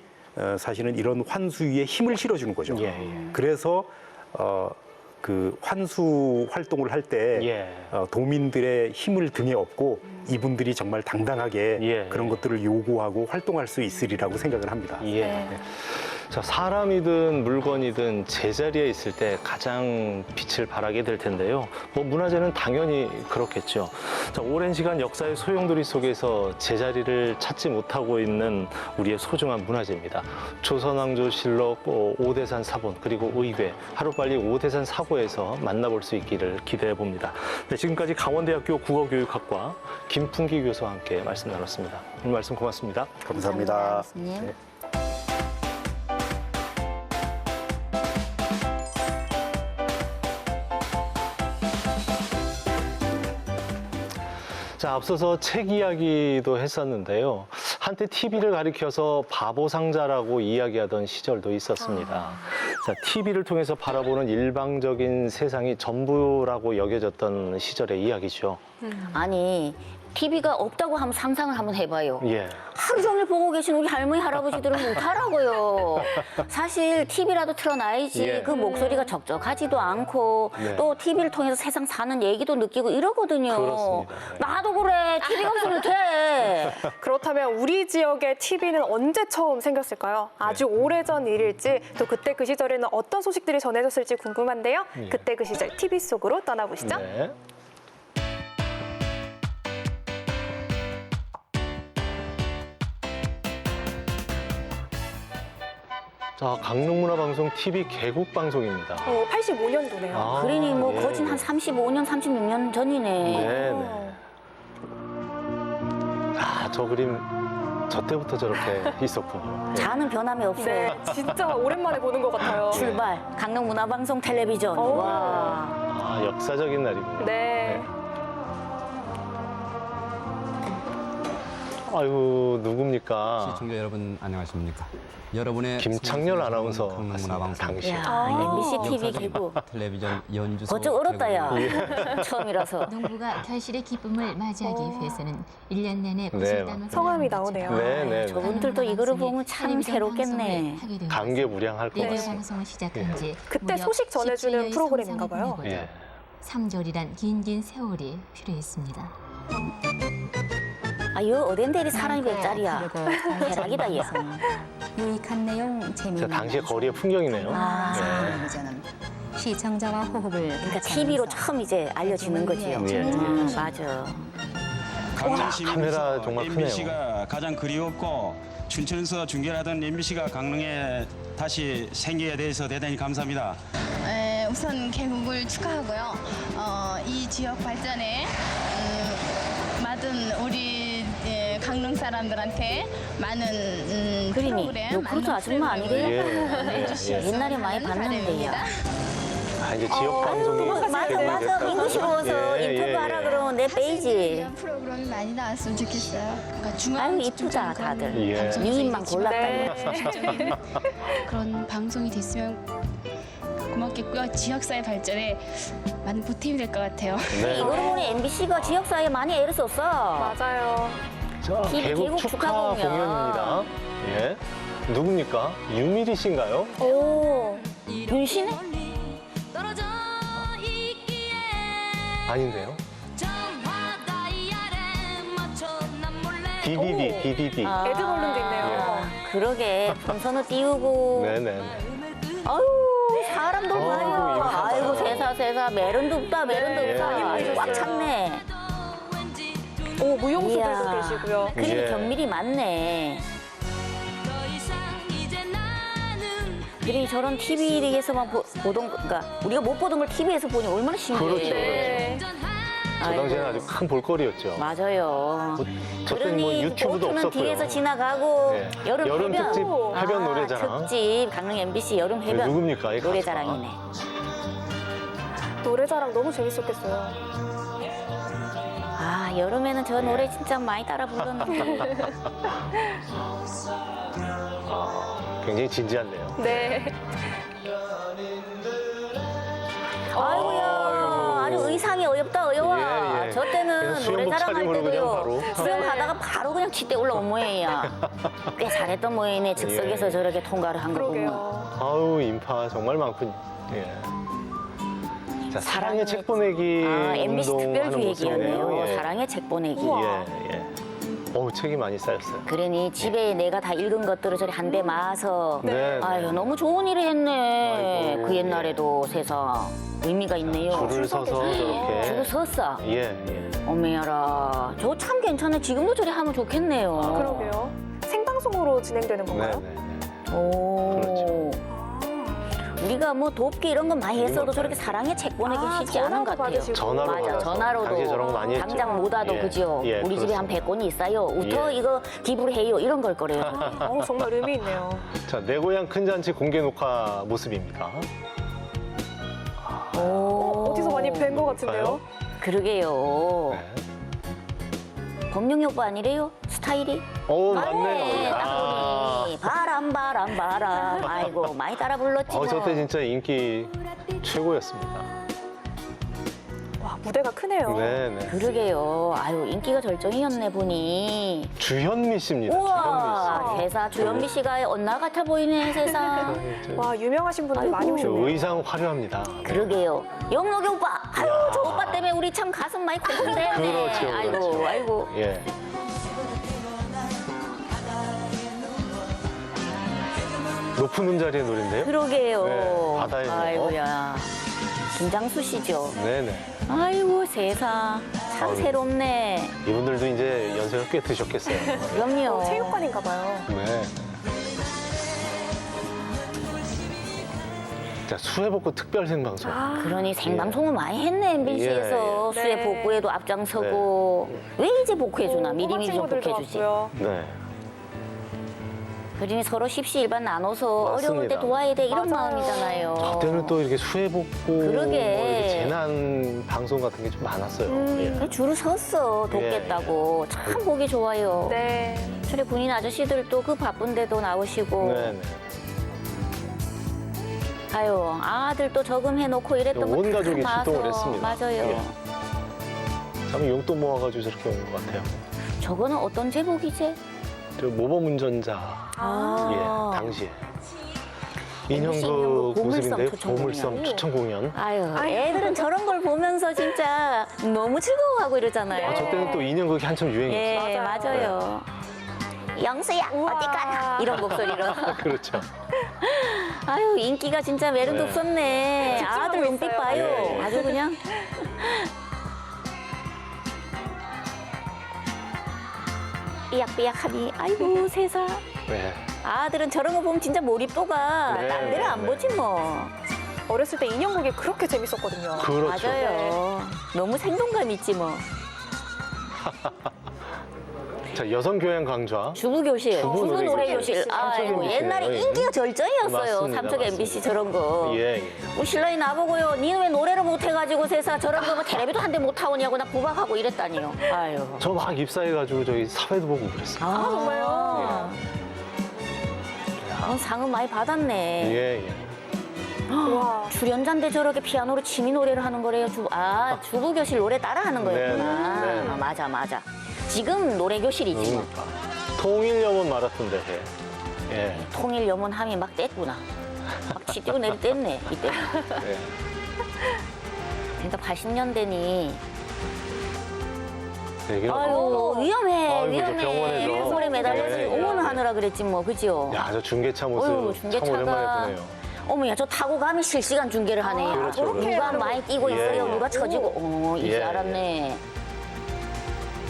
사실은 이런 환수위에 힘을 실어주는 거죠. 그래서 그 환수 활동을 할 때 도민들의 힘을 등에 업고 이분들이 정말 당당하게 예. 그런 것들을 요구하고 활동할 수 있으리라고 생각을 합니다. 예. 네. 자, 사람이든 물건이든 제자리에 있을 때 가장 빛을 발하게 될 텐데요. 뭐 문화재는 당연히 그렇겠죠. 자, 오랜 시간 역사의 소용돌이 속에서 제자리를 찾지 못하고 있는 우리의 소중한 문화재입니다. 조선왕조실록, 오대산 사본, 그리고 의궤, 하루빨리 오대산 사고에서 만나볼 수 있기를 기대해 봅니다. 네, 지금까지 강원대학교 국어교육학과 김풍기 교수와 함께 말씀 나눴습니다. 오늘 말씀 고맙습니다. 감사합니다. 교수님. 네. 자, 앞서서 책 이야기도 했었는데요. 한때 TV를 가리켜서 바보 상자라고 이야기하던 시절도 있었습니다. 자, TV를 통해서 바라보는 일방적인 세상이 전부라고 여겨졌던 시절의 이야기죠. 아니 TV가 없다고 하면 상상을 한번 해봐요. 예. 하루 종일 보고 계신 우리 할머니 할아버지들은 못하라고요. 사실 TV라도 틀어놔야지 예. 그 목소리가 적적하지도 않고 네. 또 TV를 통해서 세상 사는 얘기도 느끼고 이러거든요. 그렇습니다. 네. 나도 그래. TV가 없으면 돼. 그렇다면 우리 지역의 TV는 언제 처음 생겼을까요? 아주 오래전 일일지 또 그때 그 시절에는 어떤 소식들이 전해졌을지 궁금한데요. 예. 그때 그 시절 TV 속으로 떠나보시죠. 네. 자, 강릉문화방송 TV 개국 방송입니다. 85년도네요. 아, 그러니 뭐 예. 거진 한 35년, 36년 전이네. 네네. 아, 저 그림 저 때부터 저렇게 있었군요. 네. 자는 변함이 없어요. 네, 진짜 오랜만에 보는 것 같아요. 출발. 강릉문화방송 텔레비전. 오. 와. 아, 역사적인 날이군요. 네. 아이고, 누굽니까? 시청자 여러분 안녕하십니까? 여러분의 김창렬 아나운서 강릉문화방송 당시. 야, MBC TV 개국. 텔레비전 연주소 어쩌 얼었다 야. 예. 처음이라서. 농부가 결실의 기쁨을 맞이하기 위해서는 1년 내내 네. 꽃을 따는 성함이 나오네요. 네. 저분들도 이거를 보면 참 새롭겠네. 감개무량할 것 라디오 같습니다. 방송을 시작한 지 그때 소식 전해주는 프로그램인가 봐요. 예. 3개월이란 긴긴 세월이 필요했습니다. 아, 요 어딘데리 사람이 몇 자리야. 대박이다, 얘. 유익한 내용, 자, 재미있는 당시의 거리의 풍경이네요. 아. 네. 시청자와 호흡을 그러니까 TV로 처음 이제 알려지는 거지요. 예. 맞아. 카메라 정말 크네요. MBC가 가장 그리웠고 춘천에서 중계를 하던 MBC가 강릉에 다시 생기게 돼서 대단히 감사합니다. 우선 개국을 축하하고요. 이 지역 발전에 많은 우리 강릉 사람들한테 많은 그림이 프로그램, 요크루트 아줌마 아니래요? 예. 옛날에 많이 봤는데요. 아, 이제 지역 방송이 맞아. 민구시 보고서 인터뷰하라 그러면 내 빼이지. 프로그램이 많이 나왔으면 좋겠어요. 그러니까 아유, 이쁘다, 다들. 예. 미인만 골랐다. 네. 그런 방송이 됐으면 고맙겠고요. 지역사회 발전에 많은 보탬이 될 것 같아요. 네. 이거를 보니 MBC가 지역사회에 많이 애를 썼어. 맞아요. 자, TV 개국 축하 공연입니다. 예. 누굽니까? 유미리 씨인가요? 오, 윤씨네? 아닌데요? DDD. 아, 에드벌룬도 있네요. 그러게, 풍선을 띄우고. 네네. 아유, 사람들 아이고, 봐요. 인사다. 아이고, 세사. 메론도 없다. 네, 아주 꽉 찼네. 오, 무용수들도 이야. 계시고요. 그림이 예. 경밀이 많네. 그림이 저런 TV에서만 보던, 그러니까 우리가 못 보던 걸 TV에서 보니 얼마나 신기해. 그렇죠. 네. 저 당시에는 아주 큰 볼거리였죠. 맞아요. 저 때는 뭐 유튜브도 보트는 없었고요. 뒤에서 지나가고 네. 여름 해변. 특집 해변 노래자랑. 특집 강릉 MBC 여름 해변 누굽니까, 이 가수가? 노래자랑이네. 노래자랑 너무 재밌었겠어요. 아, 여름에는 저 노래 진짜 많이 따라 불렀는데. 굉장히 진지한데요. 네. 아이고야, 아주 의상이 어렵다 어여워. 예, 예. 저 때는 그냥 수영복 노래자랑 할 차림으로 그냥 때도요. 바로. 수영하다가 바로 그냥 쥐대 올라온 모양이야. 꽤 잘했던 모양이네. 즉석에서 예. 저렇게 통과를 한 거 보면. 그러게요. 아우, 인파 정말 많군요. 예. 자, 사랑의 책 보내기 MBC 운동하는 특별기획이었네요. 모습이네요. 예. 사랑의 책 보내기. 예, 예. 책이 많이 쌓였어요. 그러니 집에 내가 다 읽은 것들을 저리 한 대 마서 네, 아유 너무 좋은 일을 했네. 아이고, 그 옛날에도 세상 의미가 있네요. 줄을 서서 저렇게. 줄을 섰어. 예, 예. 어메야라. 저 참 괜찮네. 지금도 저리 하면 좋겠네요. 그러게요. 생방송으로 진행되는 건가요? 네, 네. 오. 그렇죠. 우리가 뭐 돕기 이런 거 많이 했어도 저렇게 사랑의 책 보내기 쉽지 않은 것 같아요. 전화로 맞아, 받아서. 전화로도. 당시에 저런 거 많이 했죠. 당장 못 와도 예. 그죠? 예, 우리 집에 한 그렇습니다. 100권이 있어요. 우터 예. 이거 기부를 해요. 이런 걸 거래요. 정말 의미 있네요. 자, 내 고향 큰 잔치 공개 녹화 모습입니다. 어디서 많이 뵌 것 같은데요? 그러게요. 네. 범용이 오빠 아니래요? 스타일이? 맞네요. 딱 보니 바람. 아이고 많이 따라 불렀지 뭐. 저때 진짜 인기 최고였습니다. 와, 무대가 크네요. 네, 네. 그러게요. 아유 인기가 절정이었네 보니. 주현미 씨입니다. 우와 세상 주현미 씨가 언나 같아 보이네 세상. 와, 유명하신 분들 많이 저 오셨네요. 의상 화려합니다. 그러게요. 영록이 오빠. 아유 저 오빠 때문에 우리 참 가슴 많이 콩콩대네. 그렇죠, 아이고 그렇죠. 아이고. 예. 높은 음자리의 노래인데요. 그러게요. 네, 바다의 노래. 아이고야. 김장수 씨죠. 네네. 아이고 세상 참 아유. 새롭네. 이분들도 이제 연세가 꽤 드셨겠어요. 그럼요. 체육관인가 봐요. 네. 자, 수해복구 특별 생방송. 그러니 생방송을 많이 했네 MBC에서 예, 예. 수해 네. 복구에도 앞장서고 왜 이제 복구해주나 미리미리 좀 친구들도 복구해주지. 왔고요. 네. 그러니 서로 십시일반 나눠서 어려울 맞습니다. 때 도와야 돼 이런 맞아요. 마음이잖아요. 저 때는 또 이렇게 수해복구, 그러게. 뭐 이렇게 재난 방송 같은 게 좀 많았어요. 예. 그래, 줄을 섰어 돕겠다고 참 보기 좋아요. 네. 저래 군인 아저씨들도 그 바쁜데도 나오시고 네네. 아유 아들도 저금해놓고 이랬던 온 거 가족이 다 출동을 봐서. 했습니다. 맞아요. 예. 참 용돈 모아가지고 저렇게 온 것 같아요. 저거는 어떤 제목이지? 저 모범 운전자. 아. 예, 당시에. MBC 인형극 보물섬 모습인데 초청 보물섬 공연. 초청 공연. 아유, 애들은 저런 걸 보면서 진짜 너무 즐거워하고 이러잖아요. 저 때는 또 인형극이 한참 유행이었어요. 예, 맞아요. 영수야, 어디 가나? 이런 목소리로. 그렇죠. 아유, 인기가 진짜 매력도 네. 없었네. 집중하고 아들 눈빛 있어요. 봐요. 예, 예. 아주 그냥. 삐약삐약하니, 아이고, 세상. 네. 아들은 저런 거 보면 진짜 몰입도가 네, 딴 데를 네, 안 네. 보지 뭐. 어렸을 때 인형극이 그렇게 재밌었거든요. 그렇죠. 맞아요. 너무 생동감 있지 뭐. 자, 여성 교양 강좌. 주부교실, 주부 주부 노래교실. 노래교실. 삼척 아이고, MBC 예요. 옛날에 예. 인기가 절정이었어요. 맞습니다, 삼척 MBC 맞습니다. 저런 거. 예, 예. 우리 신랑이 나보고요. 니는 왜 노래를 못해가지고 세상 저런 거 텔레비도 한 대 못 타오냐고 나 구박하고 이랬다니요. 아유. 저 막 입사해가지고 저희 사회도 보고 그랬어요. 아, 정말요? 상은 많이 받았네. 예, 예. 와. 출연자인데 저렇게 피아노로 취미 노래를 하는 거래요. 주부교실 노래 따라하는 거였구나. 네, 네. 아, 맞아, 맞아. 지금 노래교실이지 뭐. 그러니까. 통일염원 마라톤 대회. 예. 통일 염원함이 막 뗐구나. 막 치뛰고 내리 뗐네, 이때. 예. 그러니까 80년대니. 되게 아유, 위험해, 아이고, 위험해. 저 병원에서. 위험물에 매달려서 예, 예. 응원을 하느라 그랬지 뭐, 그죠? 야, 저 중계차 모습 어휴, 참 오랜만에 보네요. 어머야, 저 타고 가면 실시간 중계를 하네요. 그렇죠, 그렇죠. 누가 많이 뛰고 예, 있어요, 예. 누가 처지고. 이제 예, 알았네.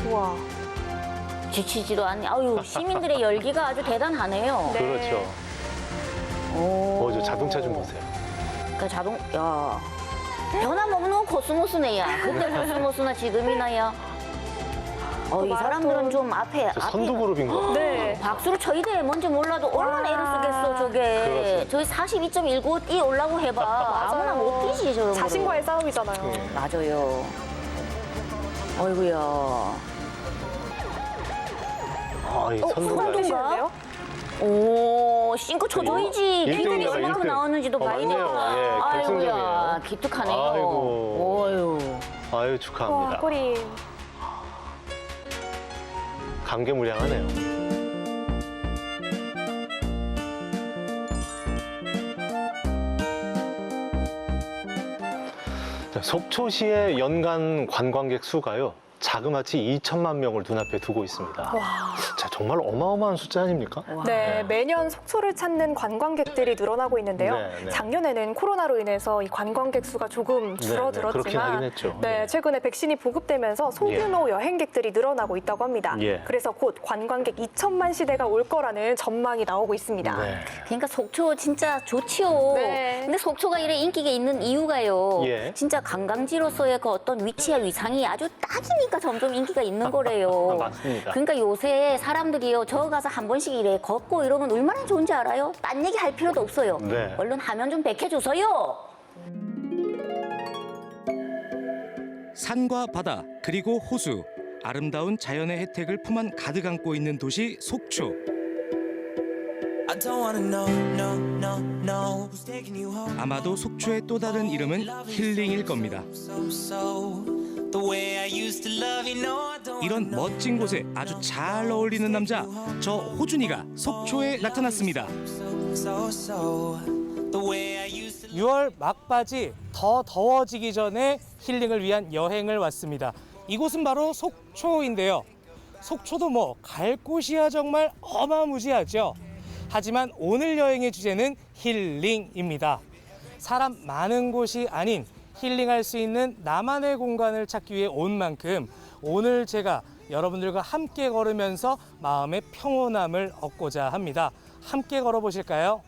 우와. 지치지도 않네. 아유, 시민들의 열기가 아주 대단하네요. 그렇죠. 오. 저 자동차 좀 보세요. 그 야. 변함없는 코스모스네야. 그때 코스모스나 지금이나 야. 이 사람들은 좀 앞에. 저 선두그룹인 거. 네. 박수를 쳐야 돼. 뭔지 몰라도 얼마나 애를 쓰겠어, 저게. 그렇습니다. 저기 42.19 뛰 올라고 해봐. 아무나 못 뛰지, 저런 거. 자신과의 싸움이잖아요. 맞아요. 어이구야. 이 선두가. 선두인가요? 오, 싱크 쳐줘야지. 일등인가 기둥이 봐, 얼마큼 일등. 나왔는지도 봐야 돼. 맞네요. 예, 아이고야, 결승전이에요. 기특하네요. 아이고. 어휴. 아유, 와, 축하합니다. 꼬리. 감개무량하네요. 자, 속초시의 연간 관광객 수가요. 자그마치 2천만 명을 눈앞에 두고 있습니다. 와. 자, 정말 어마어마한 숫자 아닙니까? 네, 매년 속초를 찾는 관광객들이 늘어나고 있는데요. 네, 네. 작년에는 코로나로 인해서 이 관광객 수가 조금 그렇긴 줄어들었지만 하긴 했죠. 네, 예. 최근에 백신이 보급되면서 소규모 여행객들이 늘어나고 있다고 합니다. 예. 그래서 곧 관광객 2천만 시대가 올 거라는 전망이 나오고 있습니다. 네. 그러니까 속초 진짜 좋지요. 네. 근데 속초가 이래 인기가 있는 이유가요. 예. 진짜 관광지로서의 그 어떤 위치와 위상이 아주 딱이니까 점점 인기가 있는 거래요. 맞습니다. 그러니까 요새 사람들이요, 저 가서 한 번씩 이래 걷고 이러면 얼마나 좋은지 알아요? 딴 얘기 할 필요도 없어요. 네. 얼른 화면 좀 백해줘서요. 산과 바다 그리고 호수, 아름다운 자연의 혜택을 품 안 가득 안고 있는 도시 속초. 아마도 속초의 또 다른 이름은 힐링일 겁니다. 이런 멋진 곳에 아주 잘 어울리는 남자, 저 호준이가 속초에 나타났습니다. 6월 막바지 더 더워지기 전에 힐링을 위한 여행을 왔습니다. 이곳은 바로 속초인데요. 속초도 뭐 갈 곳이야 정말 어마무지하죠. 하지만 오늘 여행의 주제는 힐링입니다. 사람 많은 곳이 아닌 힐링할 수 있는 나만의 공간을 찾기 위해 온 만큼 오늘 제가 여러분들과 함께 걸으면서 마음의 평온함을 얻고자 합니다. 함께 걸어보실까요?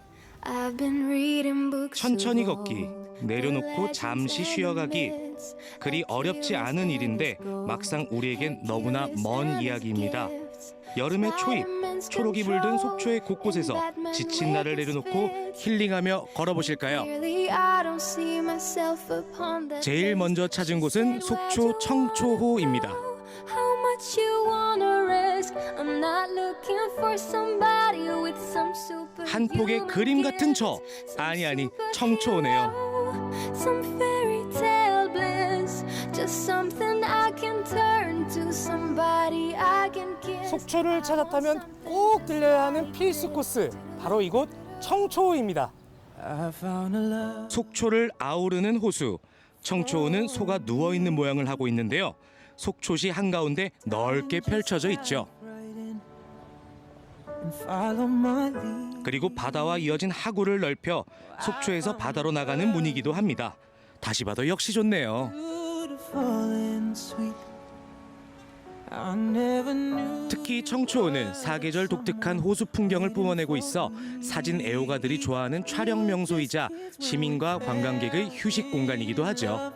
천천히 걷기, 내려놓고 잠시 쉬어가기. 그리 어렵지 않은 일인데 막상 우리에겐 너무나 먼 이야기입니다. 여름의 초입, 초록이 물든 속초의 곳곳에서 지친 나를 내려놓고 힐링하며 걸어보실까요? 제일 먼저 찾은 곳은 속초 청초호입니다. 한 폭의 그림 같은 저, 아니 청초호네요. 속초를 찾았다면 꼭 들려야 하는 필수 코스, 바로 이곳 청초호입니다. 속초를 아우르는 호수, 청초호는 소가 누워있는 모양을 하고 있는데요. 속초시 한가운데 넓게 펼쳐져 있죠. 그리고 바다와 이어진 하구를 넓혀 속초에서 바다로 나가는 문이기도 합니다. 다시 봐도 역시 좋네요. 특히 청초호는 사계절 독특한 호수 풍경을 뿜어내고 있어 사진 애호가들이 좋아하는 촬영 명소이자 시민과 관광객의 휴식 공간이기도 하죠.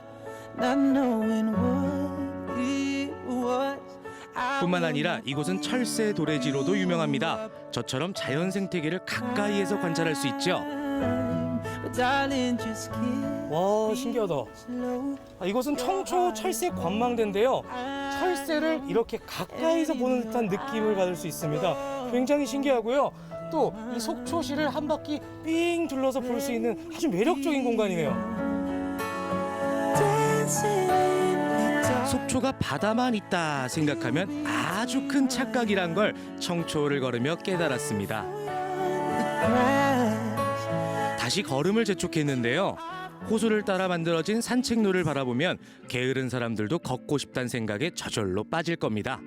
뿐만 아니라 이곳은 철새 도래지로도 유명합니다. 저처럼 자연 생태계를 가까이에서 관찰할 수 있죠. 와, 신기하다. 이곳은 청초 철새 관망대인데요. 철새를 이렇게 가까이서 보는 듯한 느낌을 받을 수 있습니다. 굉장히 신기하고요. 또 이 속초시를 한 바퀴 삥 둘러서 볼 수 있는 아주 매력적인 공간이네요. 속초가 바다만 있다 생각하면 아주 큰 착각이란 걸 청초를 걸으며 깨달았습니다. 다시 걸음을 재촉했는데요. 호수를 따라 만들어진 산책로를 바라보면 게으른 사람들도 걷고 싶다는 생각에 저절로 빠질 겁니다.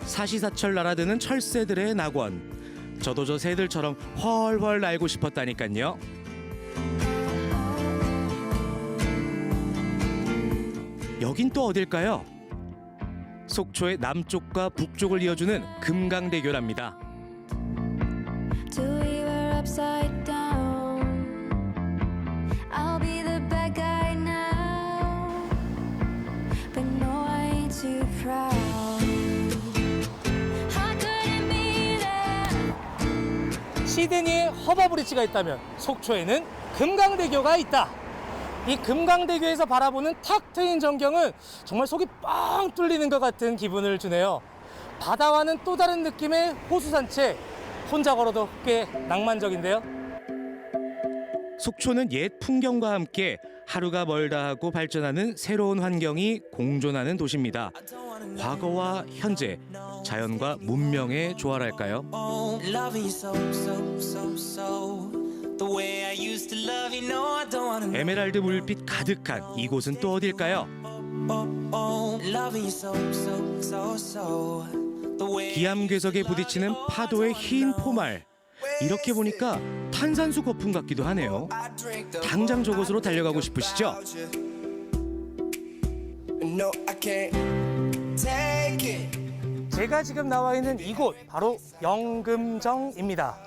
사시사철 날아드는 철새들의 낙원. 저도 저 새들처럼 훨훨 날고 싶었다니까요. 여긴 또 어딜까요? 속초의 남쪽과 북쪽을 이어주는 금강대교랍니다. 시드니에 허버브리지가 있다면 속초에는 금강대교가 있다. 이 금강대교에서 바라보는 탁 트인 전경은 정말 속이 뻥 뚫리는 것 같은 기분을 주네요. 바다와는 또 다른 느낌의 호수 산책, 혼자 걸어도 꽤 낭만적인데요. 속초는 옛 풍경과 함께 하루가 멀다 하고 발전하는 새로운 환경이 공존하는 도시입니다. 과거와 현재, 자연과 문명의 조화랄까요? 에메랄드 물빛 가득한 이곳은 또 어딜까요? 기암괴석에 부딪히는 파도의 흰 포말. 이렇게 보니까 탄산수 거품 같기도 하네요. 당장 저곳으로 달려가고 싶으시죠? 제가 지금 나와 있는 이곳 바로 영금정입니다.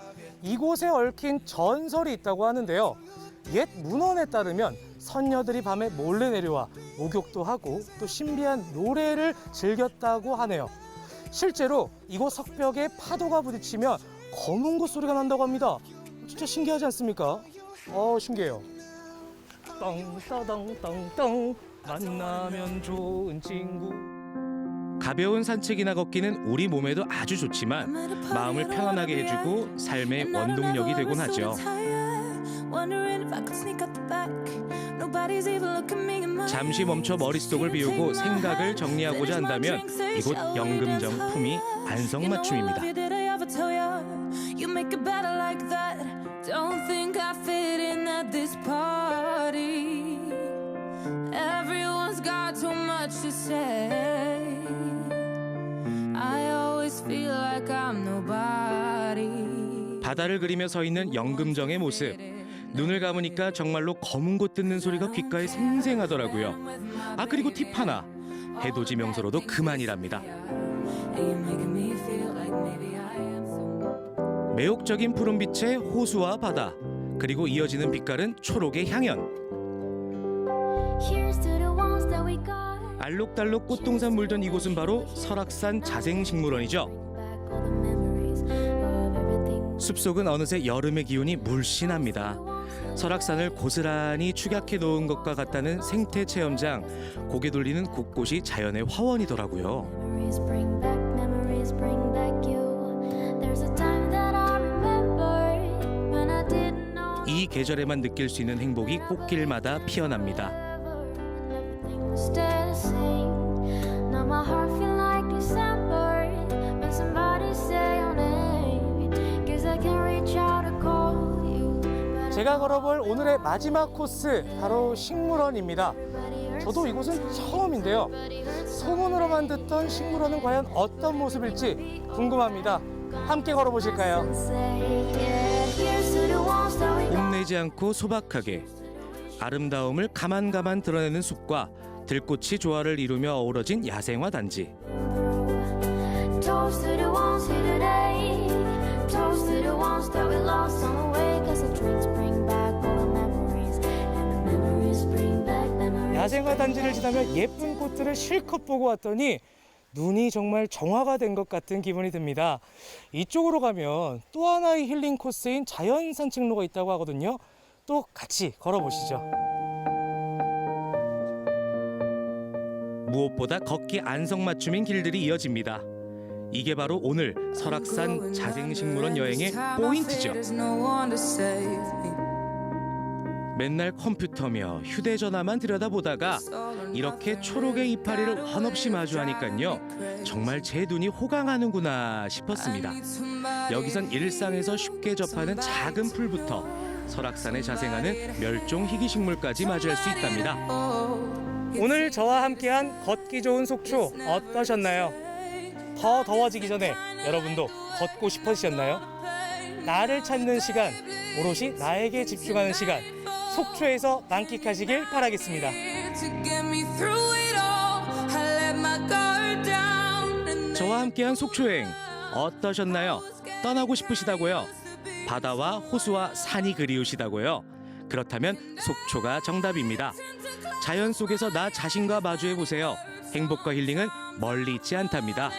이곳에 얽힌 전설이 있다고 하는데요. 옛 문헌에 따르면 선녀들이 밤에 몰래 내려와 목욕도 하고 또 신비한 노래를 즐겼다고 하네요. 실제로 이곳 석벽에 파도가 부딪히면 검은 고 소리가 난다고 합니다. 진짜 신기하지 않습니까? 신기해요. 떵따덩땅땅 만나면 좋은 친구. 가벼운 산책이나 걷기는 우리 몸에도 아주 좋지만 마음을 편안하게 해주고 삶의 원동력이 되곤 하죠. 잠시 멈춰 머릿속을 비우고 생각을 정리하고자 한다면 이곳 영금정 품이 안성맞춤입니다. 바다를 그리며 서 있는 영금정의 모습. 눈을 감으니까 정말로 검은 곳 뜯는 소리가 귓가에 생생하더라고요. 그리고 팁 하나. 해돋이 명소로도 그만이랍니다. 매혹적인 푸른빛의 호수와 바다, 그리고 이어지는 빛깔은 초록의 향연. 알록달록 꽃동산 물던 이곳은 바로 설악산 자생식물원이죠. 숲속은 어느새 여름의 기운이 물씬합니다. 설악산을 고스란히 축약해 놓은 것과 같다는 생태 체험장, 고개 돌리는 곳곳이 자연의 화원이더라고요. 이 계절에만 느낄 수 있는 행복이 꽃길마다 피어납니다. 제가 걸어볼 오늘의 마지막 코스, 바로 식물원입니다. 저도 이곳은 처음인데요. 소문으로만 듣던 식물원은 과연 어떤 모습일지 궁금합니다. 함께 걸어보실까요? 뽐내지 않고 소박하게 아름다움을 가만가만 드러내는 숲과 들꽃이 조화를 이루며 어우러진 야생화 단지. 야생화 단지를 지나며 예쁜 꽃들을 실컷 보고 왔더니 눈이 정말 정화가 된 것 같은 기분이 듭니다. 이쪽으로 가면 또 하나의 힐링 코스인 자연 산책로가 있다고 하거든요. 또 같이 걸어보시죠. 무엇보다 걷기 안성맞춤인 길들이 이어집니다. 이게 바로 오늘 설악산 자생식물원 여행의 포인트죠. 맨날 컴퓨터며 휴대전화만 들여다보다가 이렇게 초록의 이파리를 한없이 마주하니까요, 정말 제 눈이 호강하는구나 싶었습니다. 여기선 일상에서 쉽게 접하는 작은 풀부터 설악산에 자생하는 멸종 희귀식물까지 마주할 수 있답니다. 오늘 저와 함께한 걷기 좋은 속초 어떠셨나요? 더 더워지기 전에 여러분도 걷고 싶으셨나요? 나를 찾는 시간, 오롯이 나에게 집중하는 시간, 속초에서 만끽하시길 바라겠습니다. 저와 함께한 속초여행 어떠셨나요? 떠나고 싶으시다고요? 바다와 호수와 산이 그리우시다고요? 그렇다면 속초가 정답입니다. 자연 속에서 나 자신과 마주해 보세요. 행복과 힐링은 멀리 있지 않답니다.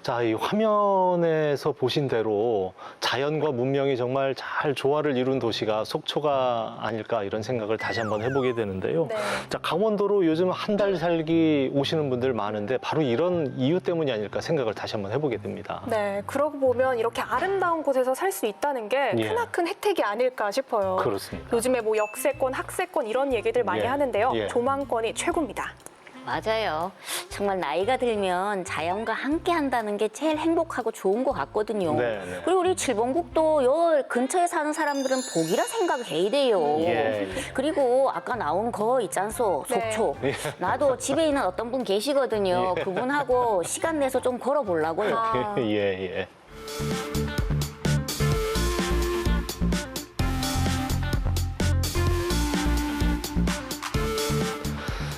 자, 이 화면에서 보신 대로 자연과 문명이 정말 잘 조화를 이룬 도시가 속초가 아닐까 이런 생각을 다시 한번 해보게 되는데요. 네. 자, 강원도로 요즘 한 달 살기 오시는 분들 많은데 바로 이런 이유 때문이 아닐까 생각을 다시 한번 해보게 됩니다. 네, 그러고 보면 이렇게 아름다운 곳에서 살 수 있다는 게 예. 크나큰 혜택이 아닐까 싶어요. 그렇습니다. 요즘에 뭐 역세권, 학세권 이런 얘기들 많이 예. 하는데요. 예. 조망권이 최고입니다. 맞아요. 정말 나이가 들면 자연과 함께 한다는 게 제일 행복하고 좋은 것 같거든요. 네, 네. 그리고 우리 칠봉국도 요 근처에 사는 사람들은 복이라 생각해야 돼요. 예. 그리고 아까 나온 거 있잖소, 네. 속초. 예. 나도 집에 있는 어떤 분 계시거든요. 예. 그분하고 시간 내서 좀 걸어보려고요. 아. 예, 예.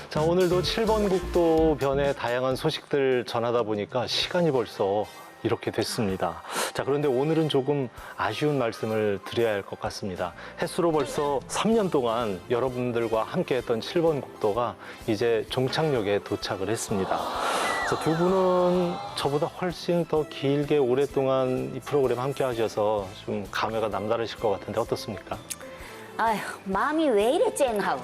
자, 오늘도 7번 국도 변의 다양한 소식들 전하다 보니까 시간이 벌써 이렇게 됐습니다. 자, 그런데 오늘은 조금 아쉬운 말씀을 드려야 할 것 같습니다. 햇수로 벌써 3년 동안 여러분들과 함께했던 7번 국도가 이제 종착역에 도착을 했습니다. 자, 두 분은 저보다 훨씬 더 길게 오랫동안 이 프로그램 함께 하셔서 좀 감회가 남다르실 것 같은데 어떻습니까? 아휴, 마음이 왜 이래 쨍하고.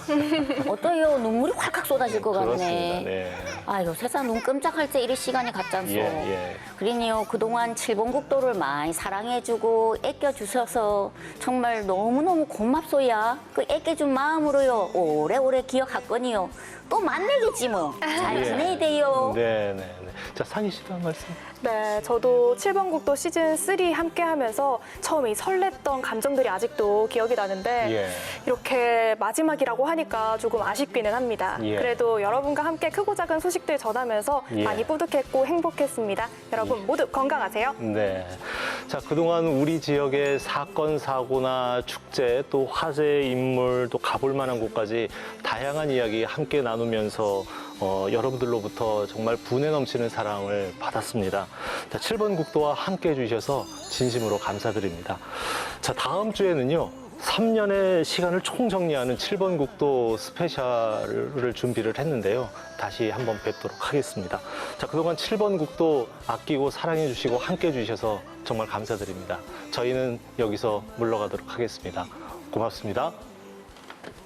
어떠요? 눈물이 확확 쏟아질 것 같네. 그렇습니다. 네. 아유, 세상 눈 끔짝할 때 이리 시간이 갔잖소. 예. 그러니요, 그동안 칠봉국도를 많이 사랑해주고 애껴주셔서 정말 너무너무 고맙소야. 그 애껴준 마음으로요, 오래오래 기억할거니요. 또 만나겠지 뭐. 잘 예. 지내야 돼요. 네. 자, 상희 씨도 한 말씀. 네, 저도 7번 국도 시즌3 함께 하면서 처음에 이 설렜던 감정들이 아직도 기억이 나는데 예. 이렇게 마지막이라고 하니까 조금 아쉽기는 합니다. 예. 그래도 여러분과 함께 크고 작은 소식들 전하면서 예. 많이 뿌듯했고 행복했습니다. 여러분 모두 건강하세요. 네. 자, 그동안 우리 지역의 사건, 사고나 축제, 또 화제의 인물, 또 가볼 만한 곳까지 다양한 이야기 함께 나누면서 여러분들로부터 정말 분에 넘치는 사랑을 받았습니다. 자, 7번 국도와 함께 해주셔서 진심으로 감사드립니다. 자, 다음 주에는요. 3년의 시간을 총정리하는 7번 국도 스페셜을 준비를 했는데요. 다시 한번 뵙도록 하겠습니다. 자, 그동안 7번 국도 아끼고 사랑해 주시고 함께 해 주셔서 정말 감사드립니다. 저희는 여기서 물러가도록 하겠습니다. 고맙습니다.